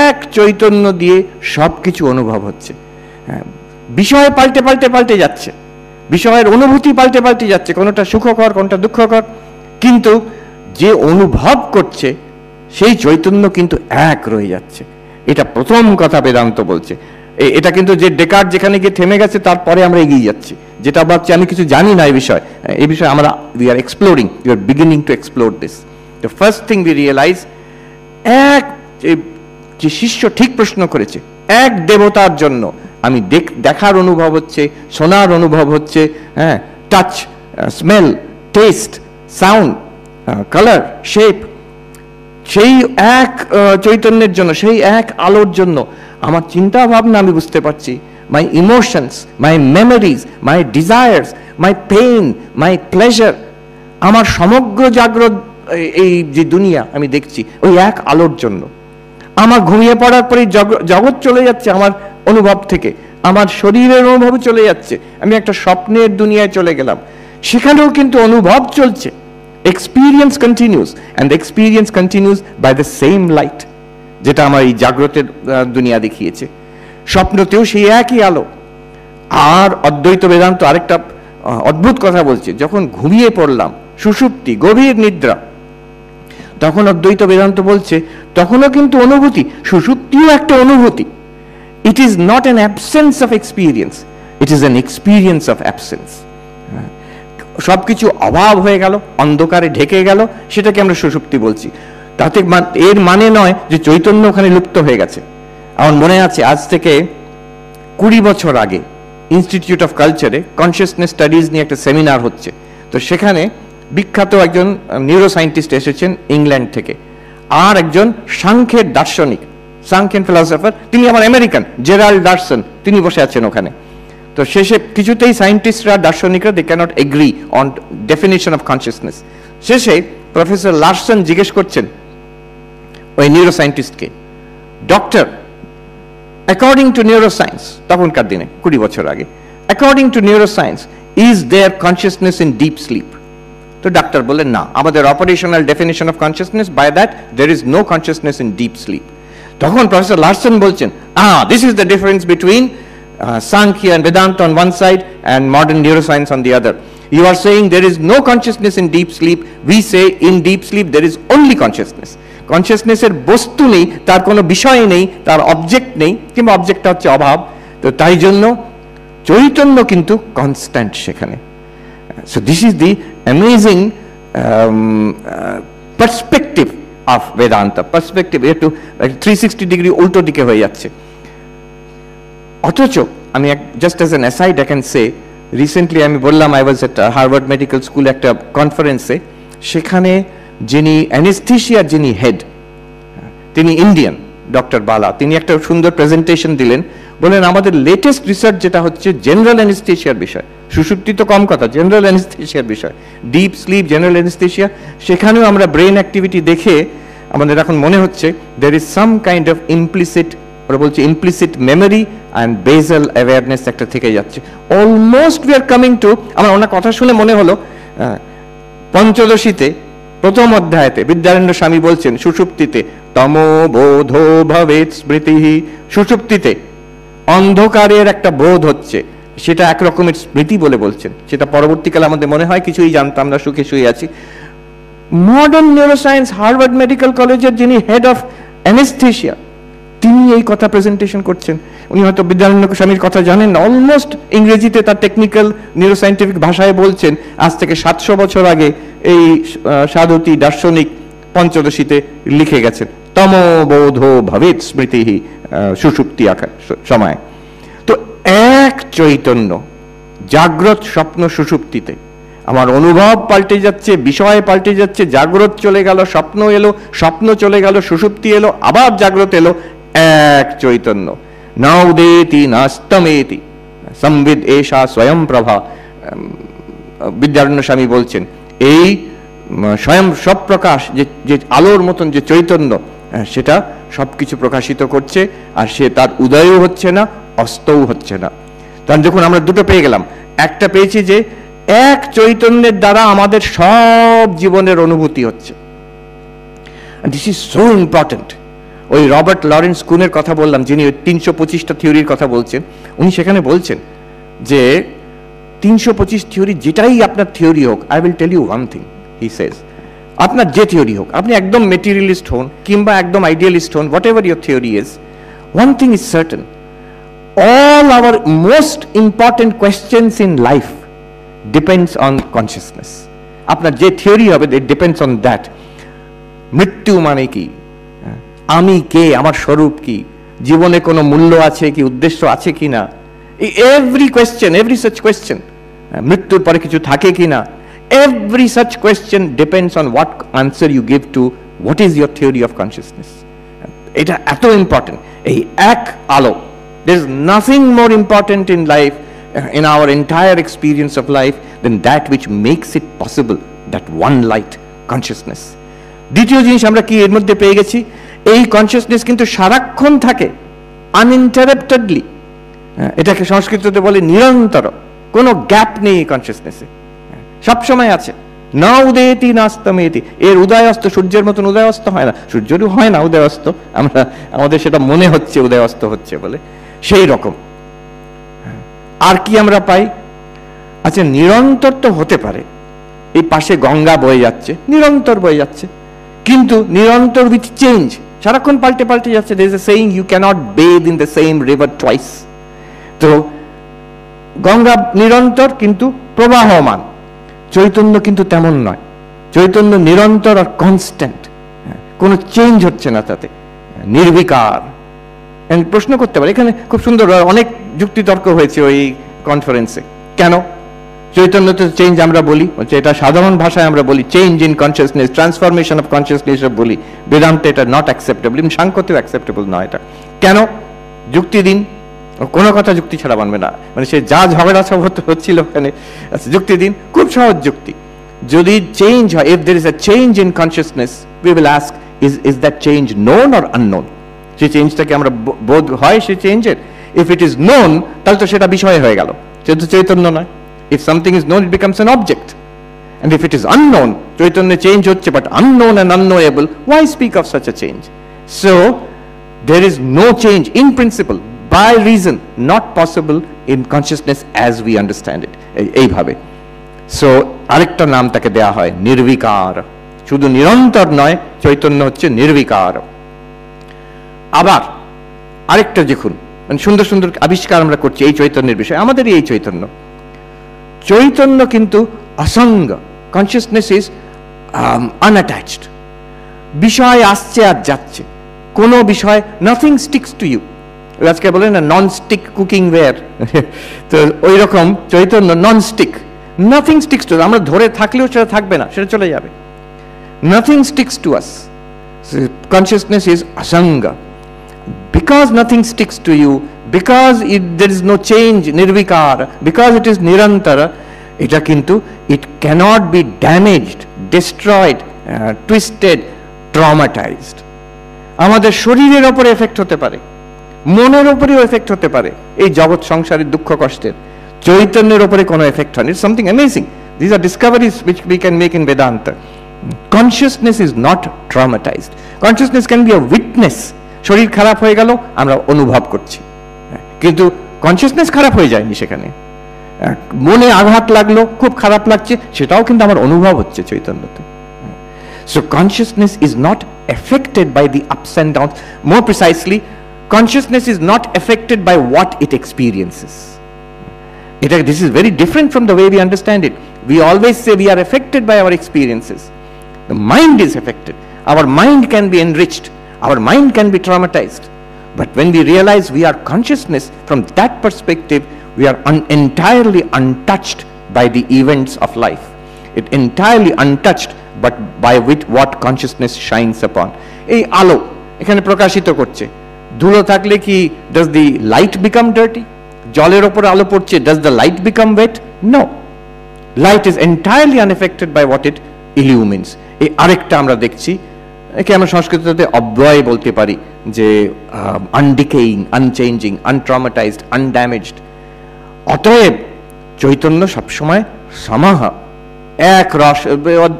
এক চৈতন্য দিয়ে সব কিছু অনুভব হচ্ছে। বিষয় পাল্টে পাল্টে পাল্টে যাচ্ছে, বিষয়ের অনুভূতি পাল্টে পাল্টে যাচ্ছে, কোনোটা সুখকর, কোনোটা দুঃখকর, কিন্তু যে অনুভব করছে সেই চৈতন্য কিন্তু এক রয়ে যাচ্ছে। এটা প্রথম কথা বেদান্ত বলছে। এটা কিন্তু যে ডেকার্ট যেখানে গিয়ে থেমে গেছে, তারপরে আমরা এগিয়ে যাচ্ছি। যেটা ভাবছি আমি কিছু জানি না এই বিষয়ে আমরা we are exploring, we are beginning to explore this. The first thing we realize, এক যে শিষ্য ঠিক প্রশ্ন করেছে, এক দেবতার জন্য আমি দেখার অনুভব হচ্ছে, শোনার অনুভব হচ্ছে, হ্যাঁ, touch, smell, test, sound, colour, shape, সেই এক চৈতন্যের জন্য, সেই এক আলোর জন্য আমার চিন্তা ভাবনা আমি বুঝতে পারছি, my emotions, my memories, my desires, my pain, my pleasure, আমার সমগ্র জাগ্রত এই যে দুনিয়া আমি দেখছি ওই এক আলোর জন্য। আমার ঘুমিয়ে পড়ার পরে জগৎ চলে যাচ্ছে আমার অনুভব থেকে, আমার শরীরের অনুভব চলে যাচ্ছে, আমি একটা স্বপ্নের দুনিয়ায় চলে গেলাম, সেখানেও কিন্তু অনুভব চলছে। Experience continues, and the experience continues by the same light, যেটা আমার এই জাগ্রতের দুনিয়া দেখিয়েছে। স্বপ্নতেও সেই একই আলো। আর অদ্বৈত বেদান্ত আরেকটা অদ্ভুত কথা বলছে, যখন ঘুমিয়ে পড়লাম, সুষুপ্তি, গভীর নিদ্রা, তখন অদ্বৈত বেদান্ত বলছে তখনও কিন্তু অনুভূতি, সুষুপ্তিও একটা অনুভূতি। It is not an absence of experience, it is an experience of absence. সবকিছু অভাব হয়ে গেল, অন্ধকারে ঢেকে গেল, সেটাকে আমরা সুষুপ্তি বলছি। তাতে এর মানে নয় যে চৈতন্য ওখানে লুপ্ত হয়ে গেছে। আমার মনে আছে আজ থেকে 20 বছর আগে ইনস্টিটিউট অফ কালচারে কনসিয়াসনেস স্টাডিজ নিয়ে একটা সেমিনার হচ্ছে। তো সেখানে বিখ্যাত একজন নিউরোসায়েন্টিস্ট এসেছেন ইংল্যান্ড থেকে, আর একজন সাংখ্যের দার্শনিক, সাংখ্যান ফিলসফার, তিনি আমার আমেরিকান, জেরাল্ড লারসন, তিনি বসে আছেন ওখানে। তো শেষে কিছুতেই সায়েন্টিস্টরা, দার্শনিকরা, they cannot agree on definition of consciousness. শেষে প্রফেসর লারসন জিজ্ঞেস করছেন ওই নিউরোসায়েন্টিস্টকে, ডক্টর, অ্যাকর্ডিং টু নিউরোসায়েন্স, তখনকার দিনে 20 বছর আগে, according to neuroscience, is there consciousness in deep sleep? তো তো ডাক্তার বললেন না, আমাদের operational definition of consciousness, by that there is no consciousness in deep sleep. তখন প্রফেসর লার্সন বলছেন, this is the difference between Sankhya and Vedanta on one side and modern neuroscience on the other. You are saying there is no consciousness in deep sleep. We say in deep sleep there is only consciousness. Consciousness এর বস্তু নেই, তার কোনো বিষয় নেই, তার object নেই, কিংবা অবজেক্টটা হচ্ছে অভাব। তো তাই জন্য চৈতন্য কিন্তু কনস্ট্যান্ট সেখানে। So this is the amazing perspective of Vedanta. Perspective একটু 360 ডিগ্রি উল্টো দিকে হয়ে যাচ্ছে। অথচ আমি just as an aside I can say, recently আমি বললাম I was at Harvard medical school একটা কনফারেন্সে, সেখানে যিনি অ্যানেস্থেশিয়ার যিনি হেড, তিনি ইন্ডিয়ান, ডক্টর বালা, তিনি একটা সুন্দর প্রেজেন্টেশন দিলেন। বললেন আমাদের লেটেস্ট রিসার্চ যেটা হচ্ছে জেনারেল অ্যানেস্থেশিয়ার বিষয়, সুষুপ্তি তো কম কথা, জেনারেল অ্যানেস্থেশিয়ার বিষয়, ডিপ স্লিপ, জেনারেল অ্যানেস্থেশিয়া, সেখানেও আমরা ব্রেন অ্যাক্টিভিটি দেখে আমাদের এখন মনে হচ্ছে there is some kind of implicit, ওরা বলছে implicit memory and basal awareness একটা থেকে যাচ্ছে। Almost we are coming to, আমার ওনার কথা শুনে মনে হলো পঞ্চদশীতে প্রথম অধ্যায়তে বিদ্যারণ্য স্বামী বলছেন সুষুপ্তিতে তমো বোধো ভবেৎ স্মৃতিহি, সুষুপ্তিতে অন্ধকারের একটা বোধ হচ্ছে, সেটা এক রকমের স্মৃতি বলে বলছেন। সেটা পরবর্তীকালে আমাদের মনে হয় কিছুই জানতাম না, সুখে শুয়ে আছি। মডার্ন নিউরোসায়েন্স হার্ভার্ড মেডিকেল কলেজের যিনি হেড অফ অ্যানেস্থেশিয়া, তিনি এই কথা প্রেজেন্টেশন করছেন। উনি হয়তো বিদ্যারণ্য স্বামীর কথা জানেন না, অলমোস্ট ইংরেজিতে তার টেকনিক্যাল নিউরোসায়েন্টিফিক ভাষায় বলছেন আজ থেকে 700 বছর আগে এই সাধুতি দার্শনিক পঞ্চদশীতে লিখে গেছেন তমোবোধ ভবেৎ স্মৃতিহি, সুষুপ্তি আকার সময়। তো এক চৈতন্য, জাগ্রত স্বপ্ন সুষুপ্তিতে আমার অনুভব পাল্টে যাচ্ছে, বিষয় পাল্টে যাচ্ছে, জাগ্রত চলে গেল, স্বপ্ন এলো, স্বপ্ন চলে গেল, সুষুপ্তি এলো, আবার জাগ্রত এলো, এক চৈতন্য। না উদেতি নাস্তমেতি সংবিদ এষা স্বয়ং প্রভা, বিদ্যারণ্য স্বামী বলছেন এই স্বয়ং সবপ্রকাশ যে আলোর মতন যে চৈতন্য, সেটা সবকিছু প্রকাশিত করছে, আর সে তার উদয়ও হচ্ছে না, অস্তও হচ্ছে না। তখন যখন আমরা দুটো পেয়ে গেলাম, একটা পেয়েছি যে এক চৈতন্যের দ্বারা আমাদের সব জীবনের অনুভূতি হচ্ছে, দিস ইজ সো ইম্পর্টেন্ট। ওই রবার্ট লরেন্স কুনের কথা বললাম, যিনি 325টা থিওরির কথা বলছেন, উনি সেখানে বলছেন যে 325 থিওরি যেটাই আপনার থিওরি হোক, I will tell you one thing, he says, আপনার যে থিওরি হোক, আপনি একদম মেটেরিয়ালিস্ট হন কিংবা একদম আইডিয়ালিস্ট হন, what ever your theory is, one thing is certain, all our most important questions in life depends on consciousness. আপনার যে থিওরি হবে, it depends on that. মৃত্যু মানে কি, আমি কে, আমার স্বরূপ কি, জীবনে কোনো মূল্য আছে কি, উদ্দেশ্য আছে কি না, every question, every such question, মৃত্যুর পরে কিছু থাকে কি না, every such question depends on what answer you give to what is your theory of consciousness. এটা এত ইম্পর্টেন্ট, এই এক আলো। There is nothing more important in life, in our entire experience of life, than that which makes it possible, that one light, consciousness. দ্বিতীয় জিনিস আমরা কি এর মধ্যে পেয়ে গেছি, এই কনসিয়াসনেস কিন্তু সারাক্ষণ থাকে, আনইন্টারাপ্টেডলি, এটাকে সংস্কৃততে বলে নিরন্তর, কোনো গ্যাপ নেই এই কনসিয়াসনেসে, সবসময় আছে। না উদেতি নাস্তমেতি, এর উদয় অস্ত সূর্যের মতন উদয় অস্ত হয় না, সূর্যেরও হয় না উদয় অস্ত, আমরা আমাদের সেটা মনে হচ্ছে উদয় অস্ত হচ্ছে বলে, সেই রকম। আর কি আমরা পাই, আচ্ছা নিরন্তর তো হতে পারে, এই পাশে গঙ্গা বয়ে যাচ্ছে, নিরন্তর বয়ে যাচ্ছে, কিন্তু নিরন্তর উইথ চেঞ্জ, সারাক্ষণ পাল্টে পাল্টে যাচ্ছে। there is a saying, you cannot bathe in the same river twice. তো গঙ্গা নিরন্তর কিন্তু প্রবাহমান, চৈতন্য কিন্তু তেমন নয়, চৈতন্য নিরন্তর আর কনস্ট্যান্ট, কোনো চেঞ্জ হচ্ছে না তাতে, নির্বিকার। প্রশ্ন করতে পারে, এখানে খুব সুন্দর অনেক যুক্তিতর্ক হয়েছে ওই কনফারেন্সে, কেন চৈতন্যতে চেঞ্জ আমরা বলি, এটা সাধারণ ভাষায় আমরা বলি change in consciousness, transformation of consciousness বলি, বেদান্তে এটা নট অ্যাকসেপ্টেবল, সাংখ্যতেও অ্যাকসেপ্টেবল নয় এটা। কেন, যুক্তি দিন, কোনো কথা যুক্তি ছাড়া মানবে না, মানে সে যা ঝগড়া হচ্ছিল ওখানে, আচ্ছা যুক্তি দিন, খুব সহজ যুক্তি। যদি চেঞ্জ হয়, if there is a change in consciousness, we will ask is that change known or unknown, সেই চেঞ্জটাকে আমরা বোধ হয় সেই চেঞ্জের, ইফ ইট ইজ নোন তাহলে তো সেটা বিষয় হয়ে গেল, সেটা চৈতন্য নয়। If something is known, it becomes an object, And if it is unknown, Chaitanya change hocche, but unknown and unknowable, why speak of such a change? So, there is no change in principle, by reason, not possible in consciousness as we understand it. এইভাবে। So, আরেকটা নাম তাকে দেয়া হয় নির্বিকার। শুধু নিরন্তর নয়, চৈতন্য হচ্ছে নির্বিকার। আবার আরেকটা দেখুন, মানে সুন্দর সুন্দর আবিষ্কার আমরা করছি এই চৈতন্যের বিষয়ে, আমাদেরই এই চৈতন্য। চৈতন্য কিন্তু অসঙ্গ, কনসিয়াসনেস ইজ আনঅ্যাটাচড। বিষয় আসছে আর যাচ্ছে, কোনো বিষয়, নাথিং স্টিক্স টু ইউ। আজকে বলে না নন স্টিক কুকিং ওয়্যার, তো ওই রকম চৈতন্য non stick, nothing sticks to, আমরা ধরে থাকলেও সেটা থাকবে না, সেটা চলে যাবে। Nothing sticks to us, consciousness is অসঙ্গ। Because nothing sticks to you, because there is no change, nirvikar, because it is nirantara, এটা কিন্তু it cannot be damaged, destroyed, twisted, traumatized. আমাদের শরীরের উপরে এফেক্ট হতে পারে, মনের উপরেও এফেক্ট হতে পারে এই জগৎ সংসারের দুঃখ কষ্টের, চৈতন্যের উপরে কোনো এফেক্ট হয়নি। It's something amazing. These are discoveries which we can make in Vedanta. Consciousness is not traumatized. Consciousness can be a witness. শরীর খারাপ হয়ে গেল, আমরা অনুভব করছি, কিন্তু কনসিয়াসনেস খারাপ হয়ে যায়নি সেখানে। মনে আঘাত লাগলো, খুব খারাপ লাগছে, সেটাও কিন্তু আমার অনুভব হচ্ছে চৈতন্যতে। So consciousness is not affected by the ups and downs. More precisely, consciousness is not affected by what it experiences. এটা, this is very different from the way we understand it. We always say we are affected by our experiences. The mind is affected, our mind can be enriched, our mind can be traumatized, but when we realize we are consciousness, from that perspective we are entirely untouched by the events of life. It entirely untouched, but by with what consciousness shines upon. এই আলো এখানে প্রকাশিত করছে, ধুলো থাকলে কি does the light become dirty? জলের উপর আলো পড়ছে, does the light become wet? No, light is entirely unaffected by what it illumines. এই আরেকটা আমরা দেখছি, একে আমরা সংস্কৃততে অব্যয় বলতে পারি, যে আনডিকেইং, আনচেঞ্জিং, আনট্রমাটাইজড, আনড্যামেজড। অতএব চৈতন্য সবসময় সমাহ, এক রস,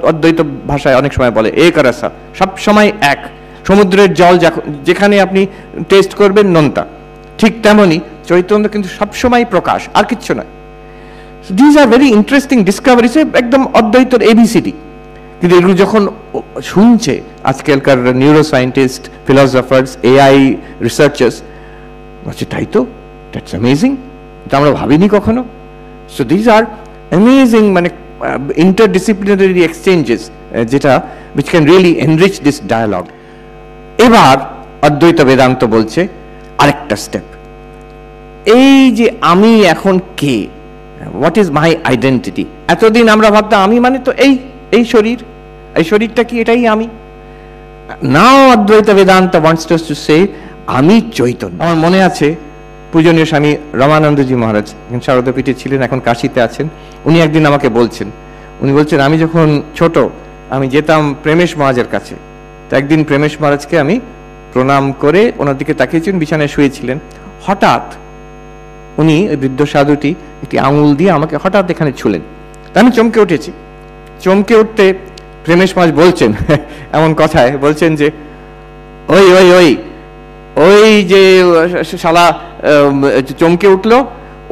অদ্বৈত ভাষায় অনেক সময় বলে এক রসা, সবসময় এক। সমুদ্রের জল যেখানে আপনি টেস্ট করবেন নোনতা, ঠিক তেমনি চৈতন্য কিন্তু সবসময় প্রকাশ, আর কিচ্ছু নয়। These are very interesting discoveries, একদম অদ্বৈতর এবিসিডি। কিন্তু এগুলো যখন শুনছে আজকালকার neuro scientist, philosophers, AI researchers, বলছে তাই তো, দ্যাটস অ্যামেজিং, এটা আমরা ভাবিনি কখনো। সো দিজ আর অ্যামেজিং, মানে ইন্টারডিসিপ্লিনারি এক্সচেঞ্জেস, যেটা which can really enrich this dialogue. এবার অদ্বৈত বেদান্ত বলছে আরেকটা স্টেপ, এই যে আমি এখন কে, হোয়াট ইজ মাই আইডেন্টিটি। এতদিন আমরা ভাবতাম আমি মানে তো এই শরীর, এই শরীরটা কি, এটাই আমি। নাও অদ্বৈত Vedanta wants us to say আমি চৈতন্য। আমার মনে আছে পূজনীয় স্বামী রমানন্দজি মহারাজ শারদাপীঠে ছিলেন, এখন কাশীতে আছেন। উনি একদিন আমাকে বলছেন, উনি বলছেন আমি যখন ছোট আমি যেতাম প্রেমেশ মহারাজের কাছে, তো একদিন প্রেমেশ মহারাজকে আমি প্রণাম করে ওনার দিকে তাকিয়েছিলেন, বিছানায় শুয়েছিলেন। হঠাৎ উনি ওই বৃদ্ধ সাধুটি একটি আঙুল দিয়ে আমাকে হঠাৎ এখানে ছুলেন, তা আমি চমকে উঠেছি। চমকে উঠতে প্রেমেশ মহারাজ বলছেন এমন কথায়, বলছেন যে ওই ওই ওই ওই যে শালা চমকে উঠলো,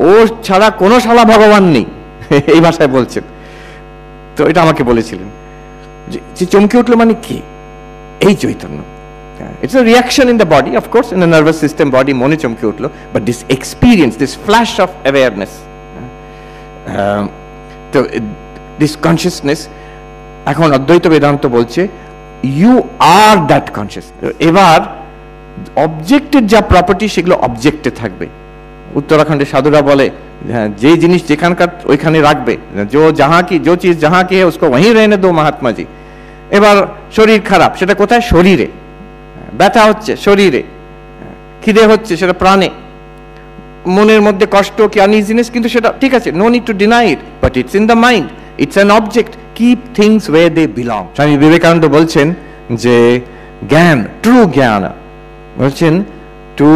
ও ছাড়া কোনো শালা ভগবান নেই, এই ভাষায় বলছেন। তো এটা আমাকে বলেছিলেন যে চমকে উঠলো মানে কি, এই Chaitanya. It's a reaction in the body, of course, in the nervous system body, mone chomke utlo, but this experience, this flash of awareness, so this consciousness, এখন অদ্বৈত বেদান্ত বলছে you are that consciousness. এবার অবজেক্টের যা প্রপার্টি সেগুলো অবজেক্টে থাকবে। উত্তরাখণ্ডের সাধুরা বলে যে জিনিস যেখানকার ওইখানে রাখবে, जो चीज जहां की है उसको वहीं रहने दो महात्मा जी। এবার শরীর খারাপ, সেটা কোথায়, শরীরে। ব্যথা হচ্ছে শরীরে, খিদে হচ্ছে সেটা প্রাণে, মনের মধ্যে কষ্ট কি আনইজিনেস, কিন্তু সেটা ঠিক আছে, no need to deny it, but it's in the mind, it's an object. Keep things way they belong. Swami Vivekananda বলছেন যে জ্ঞান, ট্রু জ্ঞান, বলছেন to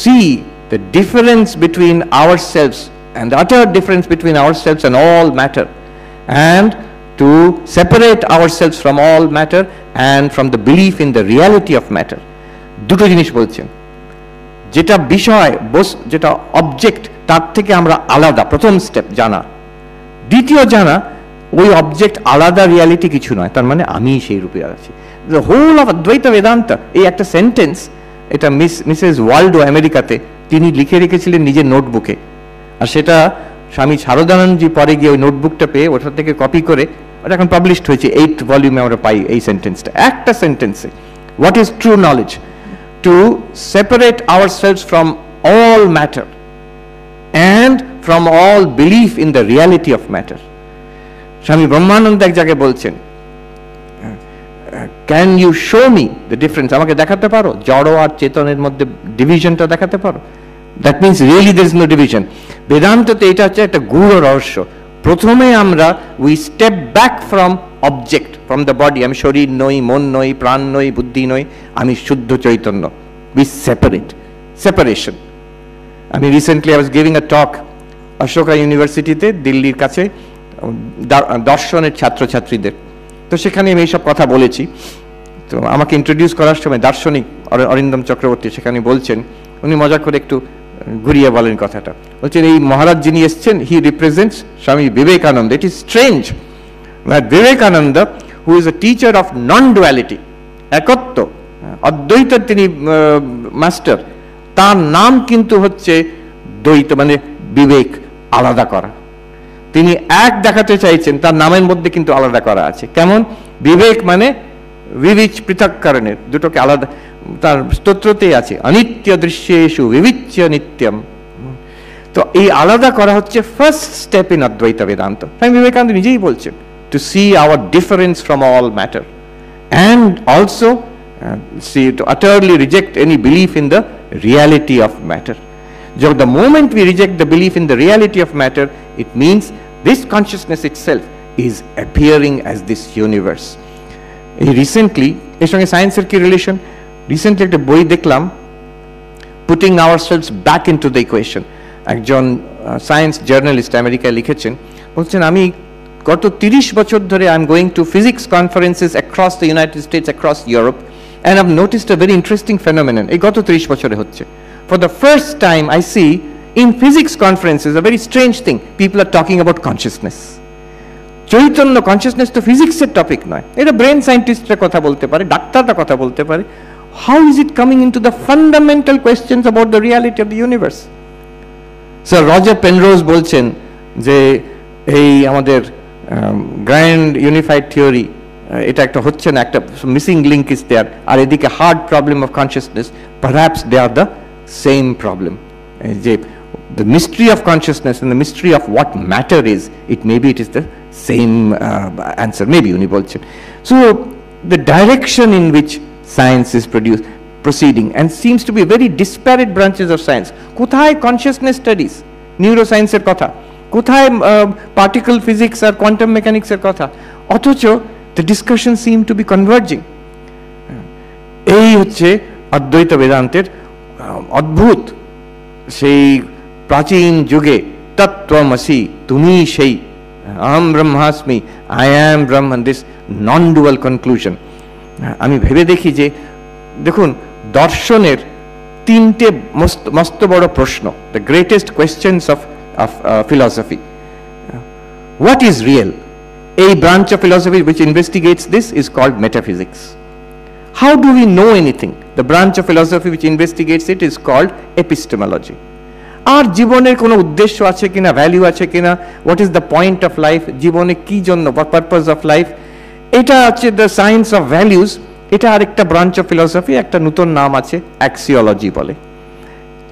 see the difference between ourselves and the utter difference between ourselves and all matter, and to separate ourselves from all matter and from the belief in the reality of matter. দুটো জিনিস বলছেন, যেটা বিষয় যেটা object তার থেকে আমরা আলাদা, প্রথম স্টেপ জানা। দ্বিতীয় জানা, ওই অবজেক্ট আলাদা, রিয়ালিটি কিছু নয়, তার মানে আমি সেই রূপে আছি। দ্য হোল অফ অদ্বৈত বেদান্ত, এই একটা সেন্টেন্স, এটা মিসেস ওয়াল্ডো আমেরিকাতে তিনি লিখে রেখেছিলেন নিজের নোটবুকে, আর সেটা স্বামী শারদানন্দজি পরে গিয়ে ওই নোটবুকটা পেয়ে ওটা থেকে কপি করে ওটা এখন পাবলিশড হয়েছে, 8th ভলিউমে আমরা পাই এই সেন্টেন্সটা, একটা সেন্টেন্সে। What is true knowledge? To separate ourselves from all matter and from all belief in the reality of matter. স্বামী ব্রহ্মানন্দ এক জায়গায় বলছেন, can you show me the difference? আমাকে দেখাতে পারো জড় আর চেতনের মধ্যে ডিভিশনটা দেখাতে পারো? That means really there is no division. বেদান্ততে এটা হচ্ছে একটা গূঢ় রহস্য। প্রথমে আমরা we step back from object, from the body. আমি শরীর নই, মন নই, প্রাণ নই, বুদ্ধি নই, আমি শুদ্ধ চৈতন্য। We separation. আমি recently I was giving a talk Ashoka ইউনিভার্সিটিতে, দিল্লির কাছে, দর্শনের ছাত্রছাত্রীদের। তো সেখানে আমি এইসব কথা বলেছি। তো আমাকে ইন্ট্রোডিউস করার সময় দার্শনিক অরিন্দম চক্রবর্তী সেখানে বলছেন, উনি মজা করে একটু ঘুরিয়ে বলেন কথাটা, বলছেন এই মহারাজ যিনি এসছেন, he represents Swami Vivekananda. It is strange that Vivekananda, who is a teacher of non duality, একত্ব, অদ্বৈতের তিনি মাস্টার, তার নাম কিন্তু হচ্ছে দ্বৈত, মানে বিবেক, আলাদা করা। তিনি এক দেখাতে চাইছেন, তার নামের মধ্যে কিন্তু আলাদা করা আছে। কেমন? বিবেক মানে বিবিচ পৃথককরণের, দুটোকে আলাদা। তার স্তোত্রতেই আছে, অনিত্য দৃশ্যেষু বিবিচ্য নিত্যম। তো এই আলাদা করা হচ্ছে ফার্স্ট স্টেপ ইন অদ্বৈত বেদান্ত। স্বামী বিবেকানন্দ নিজেই বলছেন, to see our difference from all matter and also to utterly reject any belief in the reality of matter. So the moment we reject the belief in the reality of matter, it means this consciousness itself is appearing as this universe. Recently, এর সঙ্গে সায়েন্সের কি relation? Recently একটা বই দেখলাম, putting ourselves back into the equation. একজন science journalist আমেরিকায় লিখেছেন, বলছেন আমি গত 30 বছর ধরে I am going to physics conferences across the United states, across Europe, and I've noticed a very interesting phenomenon. এই গত 30 বছরে হচ্ছে, for the first time I see in physics conferences a very strange thing, people are talking about consciousness. Chaitanya, consciousness তো ফিজিক্সের topic নয়, এটা brain সায়েন্টিস্টরা কথা বলতে পারে, ডাক্তাররা কথা বলতে পারে। How is it coming into the fundamental questions about the reality of the universe? Sir Roger Penrose বলছেন যে এই আমাদের গ্র্যান্ড ইউনিফাইড থিওরি, এটা একটা হচ্ছে না, একটা মিসিং লিঙ্ক ইজ দেয়ার, আর এদিকে hard problem of consciousness, perhaps they are the same problem. যে the mystery of consciousness and the mystery of what matter is, maybe it is the same answer, maybe উনি বলছেন। So the direction in which science is proceeding and seems to be very disparate branches of science. কোথায় consciousness studies, neuroscience এর কথা, কোথায় particle physics আর quantum mechanics এর কথা, অথচ the discussion seem to be converging. এই হচ্ছে অদ্বৈত বেদান্তের অদ্ভুত, সেই প্রাচীন যুগে তত্ত্বমসি, তুমি সেই, আহম ব্রহ্মাস্মি, I am Brahman, this non dual conclusion. আমি ভেবে দেখি যে দেখুন, দর্শনের তিনটে মস্ত বড় প্রশ্ন, the greatest questions of philosophy. What is real? A branch of philosophy which investigates this is called metaphysics. How do we know anything? The branch of philosophy which investigates it is called epistemology. আর জীবনের কোনো উদ্দেশ্য আছে কিনা, value আছে কিনা, what is the point of life, জীবনে কি জন্য, পারপাস অফ লাইফ, এটা হচ্ছে দ্য সায়েন্স অফ ভ্যালুজ। এটা আরেকটা ব্রাঞ্চ অফ ফিলসফি, একটা নতুন নাম আছে, অ্যাক্সিওলজি বলে।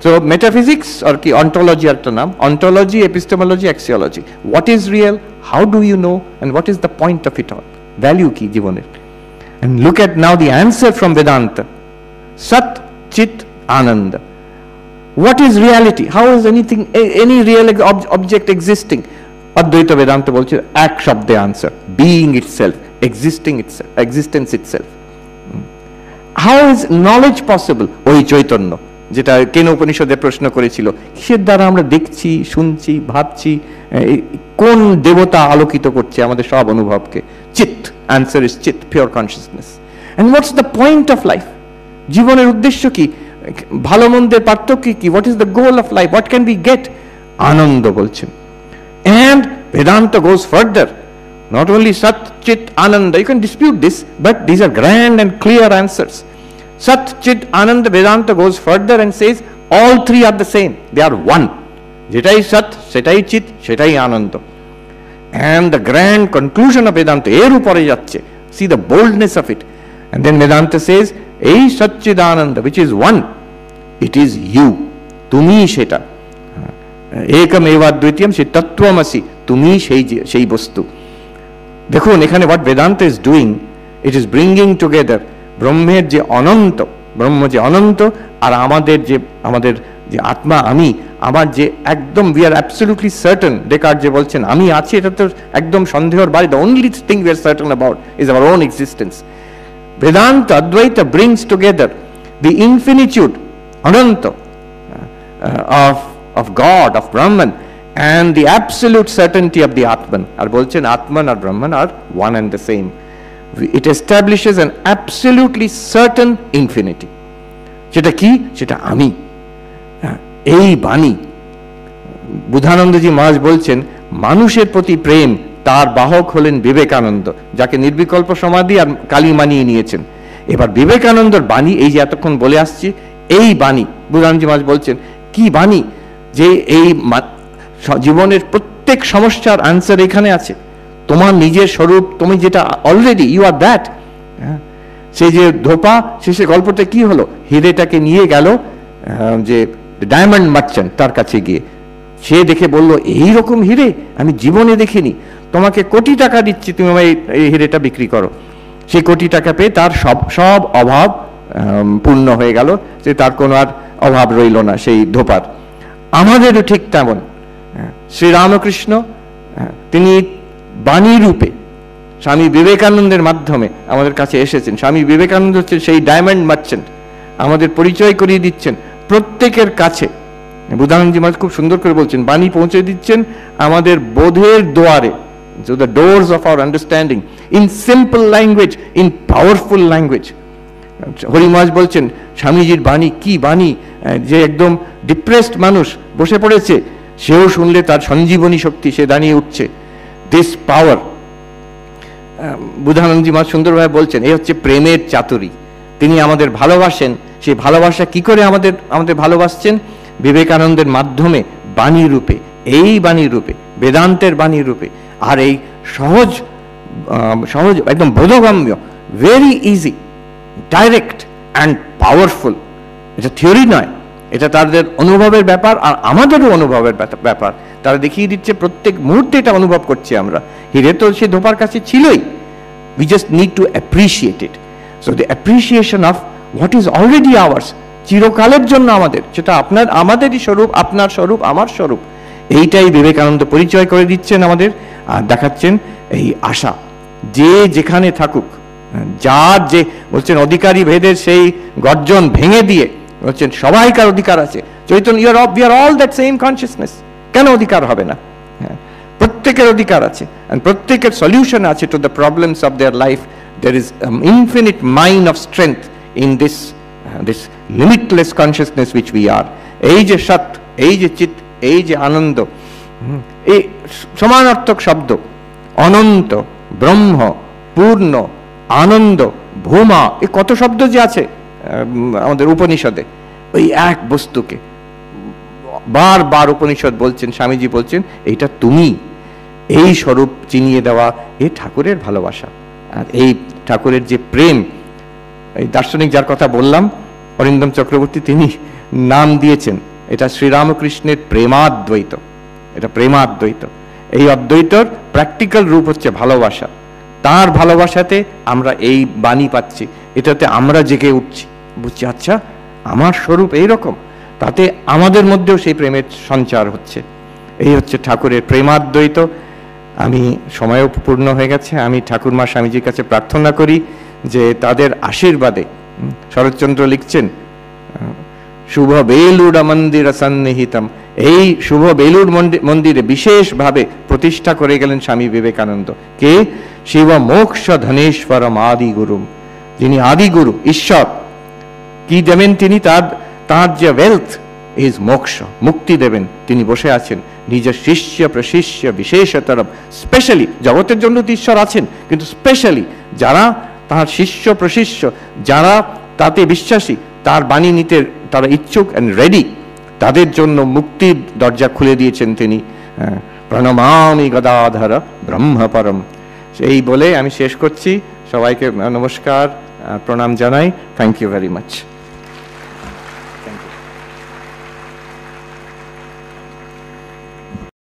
তো মেটাফিজিক্স আর কি অন্টোলজি একটা নাম, ontology, epistemology, axiology. What is real, how do you know, and what is the point of it all, value কি জীবনের। And look at now the answer from Vedanta, Sat Chit Ananda. What is reality? How is anything, any real object existing? Advaita Vedanta bolche ek shabde answer, being itself, existence itself. How is knowledge possible? ওই চৈতন্য, যেটা কেন উপনিষদে প্রশ্ন করেছিল, কিসের দ্বারা আমরা দেখছি, শুনছি, ভাবছি, কোন দেবতা আলোকিত করছে আমাদের সব অনুভবকে? চিৎ। অ্যান্সার ইজ চিৎ, pure consciousness. And what's the point of life? জীবনের উদ্দেশ্য কি? ভালো মন্দের পার্থক্য কি? What is the goal of life? What can be get? আনন্দ বলছেন। And Vedanta goes further. Not only Sat, Chit, Ananda. You can dispute this, but these are grand and clear answers. Sat, Chit, Ananda, Vedanta goes further and says all three are the same. They are one. Jetai Sat, Setai Chit, Setai Ananda. And the grand conclusion of Vedanta, eru pore jacche. See the boldness of it. And then Vedanta says, Ei Sat, Chit, Ananda, which is one. It is you. Tumi sheta. একম এবাদ্বিতীয়ম, সেই তত্ত্বমসি, তুমি সেই বস্তু। দেখুন এখানে what Vedanta is doing, it is bringing together ব্রহ্মের যে অনন্ত, ব্রহ্ম যে অনন্ত, আর আমাদের যে আত্মা, আমি, আমার যে একদম we are absolutely certain. Descartes যে বলছেন আমি আছি, এটা তো একদম সন্দেহের বাইরে। The only thing we are certain about is our own existence. Vedanta, অদ্বৈত brings together the infinitude, Ananta, of God, of Brahman, and the absolute certainty of the Atman. Ar bolchen Atman or Brahman are one and the same. It establishes an absolutely certain infinity. Cheta ki? Cheta ami. Ei bani. Buddhanandaji Maharaj bolchen মানুষের প্রতি প্রেম, তার বাহক হলেন বিবেকানন্দ, যাকে নির্বিকল্প সমাধি আর কালী মানিয়ে নিয়েছেন। এবার বিবেকানন্দর বাণী, এই যে এতক্ষণ বলে আসছি, এই বাণী বুদ্ধানন্দজি মহারাজ বলছেন কি বাণী? যে এই জীবনের প্রত্যেক সমস্যার আনসার এখানে আছে। তোমার নিজের স্বরূপ, তুমি যেটা অলরেডি, ইউ আর দ্যাট। সেই যে ধোপা, শেষে গল্পটা কি হলো? হিরেটাকে নিয়ে গেল যে ডায়মন্ড মার্চেন্ট, তার কাছে গিয়ে সে দেখে বলল, এইরকম হিরে আমি জীবনে দেখিনি, তোমাকে কোটি টাকা দিচ্ছি, তুমি আমায় এই হিরেটা বিক্রি করো। সেই কোটি টাকা পেয়ে তার সব অভাব পূর্ণ হয়ে গেল, যে তার কোনো আর অভাব রইল না সেই ধোপার। আমাদেরও ঠিক তেমন। শ্রীরামকৃষ্ণ তিনি বাণী রূপে স্বামী বিবেকানন্দের মাধ্যমে আমাদের কাছে এসেছেন। স্বামী বিবেকানন্দ হচ্ছে সেই ডায়মন্ড মার্চেন্ট, আমাদের পরিচয় করিয়ে দিচ্ছেন প্রত্যেকের কাছে। বুদ্ধানন্দজি মহারাজ খুব সুন্দর করে বলছেন, বাণী পৌঁছে দিচ্ছেন আমাদের বোধের দোয়ারে, so the doors of our understanding, in simple language, in powerful language. Hari মহারাজ বলছেন স্বামীজির বাণী কি বাণী, যে একদম ডিপ্রেসড মানুষ বসে পড়েছে, সেও শুনলে তার সঞ্জীবনী শক্তি, সে দাঁড়িয়ে উঠছে। দিস পাওয়ার, বুদ্ধানন্দজি মহারাজ সুন্দরভাবে বলছেন, এই হচ্ছে প্রেমের চাতুরী। তিনি আমাদের ভালোবাসেন, সেই ভালোবাসা কি করে আমাদের ভালোবাসছেন? বিবেকানন্দের মাধ্যমে, বাণী রূপে, এই বাণী রূপে, বেদান্তের বাণী রূপে। আর এই সহজ একদম বোধগম্য, very easy, direct and powerful. এটা থিওরি নয়, এটা তাদের অনুভবের ব্যাপার, আর আমাদেরও অনুভবের ব্যাপার। তারা দেখিয়ে দিচ্ছে প্রত্যেক মুহূর্তে এটা অনুভব করছি আমরা। হিরে তো সে ধোপার কাছে ছিলই, we just need to appreciate it. So the appreciation of what is already hours, চিরকালের জন্য আমাদের, সেটা আমাদেরই স্বরূপ, আপনার স্বরূপ, আমার স্বরূপ, এইটাই বিবেকানন্দ পরিচয় করে দিচ্ছেন আমাদের। আর দেখাচ্ছেন এই আশা, যে যেখানে থাকুক, যার যে বলছেন অধিকারী ভেদের সেই গর্জন ভেঙে দিয়ে বলছেন সবাইকার অধিকার আছে। Chaitanya, we are all that same consciousness. কেন অধিকার হবে না? প্রত্যেকের অধিকার আছে, প্রত্যেকের সলিউশন আছে to the problems of their life. There is infinite mine of strength in this limitless consciousness which we are. এই যে সৎ, এই যে চিৎ, এই যে আনন্দ, এই সমানার্থক শব্দ। অনন্ত, ব্রহ্ম, পূর্ণ, আনন্দ, ভূমা, এই কত শব্দ যে আছে আমাদের উপনিষদে। ওই এক বস্তুকে বারবার উপনিষদ বলছেন, স্বামীজি বলছেন, এইটা তুমি। এই স্বরূপ চিনিয়ে দেওয়া, এই ঠাকুরের ভালোবাসা। আর এই ঠাকুরের যে প্রেম, এই দার্শনিক যার কথা বললাম অরিন্দম চক্রবর্তী, তিনি নাম দিয়েছেন এটা শ্রীরামকৃষ্ণের প্রেমাদ্বৈত। এটা প্রেমাদ্বৈত। এই অদ্বৈতর প্র্যাকটিক্যাল রূপ হচ্ছে ভালোবাসা। তার ভালোবাসাতে আমরা এই বাণী পাচ্ছি, এটাতে আমরা জেগে উঠছি, বুঝছি আচ্ছা আমার স্বরূপ এইরকম, তাতে আমাদের মধ্যেও সেই প্রেমের সঞ্চার হচ্ছে। এই হচ্ছে ঠাকুরের প্রেমাদ্বৈত। আমি সময়ও পূর্ণ হয়ে গেছে, আমি ঠাকুরমা স্বামীজির কাছে প্রার্থনা করি যে তাদের আশীর্বাদে, শরৎচন্দ্র লিখছেন শুভ বেলুড় মন্দির সন্নিহিতম, এই শুভ বেলুড় মন্দিরে বিশেষভাবে প্রতিষ্ঠা করে গেলেন স্বামী বিবেকানন্দ। কে? শিব মোক্ষ ধনেশ্বরম আদি গুরুম, যিনি আদি গুরু ঈশ্বর। কি দেবেন তিনি? তার যে ওয়েলথ ইজ মোক্ষ, মুক্তি দেবেন। তিনি বসে আছেন নিজের শিষ্য প্রশিষ্য বিশেষতর, স্পেশালি জগতের জন্য তো ঈশ্বর আছেন, কিন্তু স্পেশালি যারা তার শিষ্য প্রশিষ্য, যারা তাতে বিশ্বাসী, তার বাণী নিতে তারা ইচ্ছুক অ্যান্ড রেডি, তাদের জন্য মুক্তির দরজা খুলে দিয়েছেন তিনি। প্রণমামি গদাধর ব্রহ্মপরম। এই বলে আমি শেষ করছি। সবাইকে নমস্কার, প্রণাম জানাই। Thank you very much.